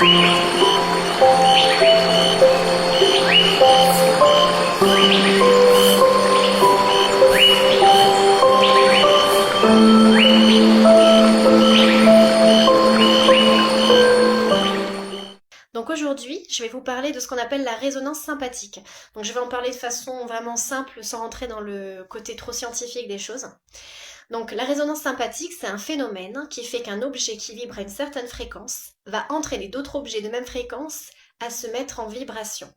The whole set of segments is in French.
Donc aujourd'hui, je vais vous parler de ce qu'on appelle la résonance sympathique. Donc je vais en parler de façon vraiment simple, sans rentrer dans le côté trop scientifique des choses. Donc la résonance sympathique, c'est un phénomène qui fait qu'un objet qui vibre à une certaine fréquence va entraîner d'autres objets de même fréquence à se mettre en vibration.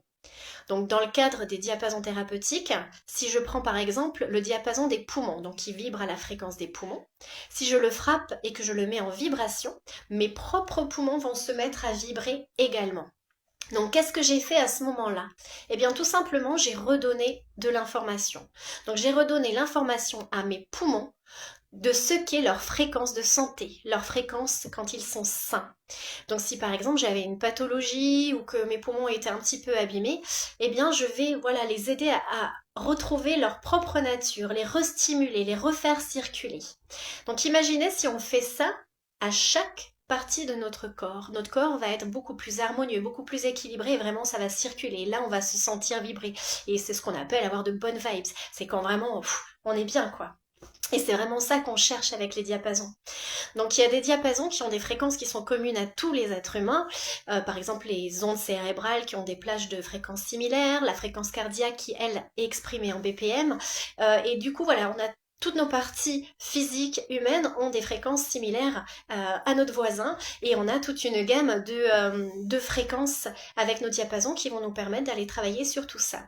Donc dans le cadre des diapasons thérapeutiques, si je prends par exemple le diapason des poumons, donc qui vibre à la fréquence des poumons, si je le frappe et que je le mets en vibration, mes propres poumons vont se mettre à vibrer également. Donc qu'est-ce que j'ai fait à ce moment-là? Eh bien tout simplement j'ai redonné de l'information. Donc j'ai redonné l'information à mes poumons de ce qu'est leur fréquence de santé, leur fréquence quand ils sont sains. Donc si par exemple j'avais une pathologie ou que mes poumons étaient un petit peu abîmés, eh bien je vais les aider à retrouver leur propre nature, les restimuler, les refaire circuler. Donc imaginez si on fait ça à chaque partie de notre corps. Notre corps va être beaucoup plus harmonieux, beaucoup plus équilibré et vraiment ça va circuler. Là on va se sentir vibrer et c'est ce qu'on appelle avoir de bonnes vibes. C'est quand vraiment on est bien quoi. Et c'est vraiment ça qu'on cherche avec les diapasons. Donc il y a des diapasons qui ont des fréquences qui sont communes à tous les êtres humains, par exemple les ondes cérébrales qui ont des plages de fréquences similaires, la fréquence cardiaque qui elle est exprimée en BPM, et du coup voilà on a toutes nos parties physiques humaines ont des fréquences similaires à notre voisin et on a toute une gamme de fréquences avec nos diapasons qui vont nous permettre d'aller travailler sur tout ça.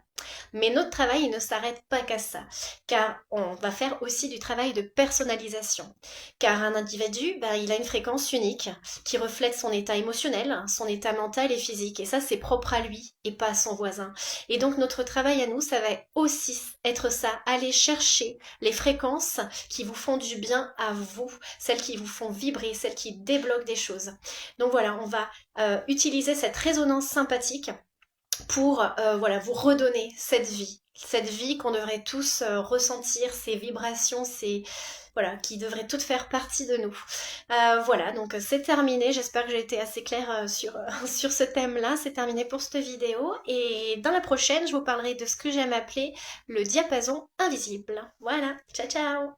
Mais notre travail il ne s'arrête pas qu'à ça, car on va faire aussi du travail de personnalisation. Car un individu, il a une fréquence unique qui reflète son état émotionnel, son état mental et physique. Et ça, c'est propre à lui et pas à son voisin. Et donc notre travail à nous, ça va aussi être ça, aller chercher les fréquences qui vous font du bien à vous, celles qui vous font vibrer, celles qui débloquent des choses. Donc voilà, on va utiliser cette résonance sympathique pour vous redonner cette vie qu'on devrait tous ressentir, ces vibrations, qui devraient toutes faire partie de nous. Voilà, donc c'est terminé. J'espère que j'ai été assez claire sur ce thème-là. C'est terminé pour cette vidéo. Et dans la prochaine, je vous parlerai de ce que j'aime appeler le diapason invisible. Voilà, ciao ciao!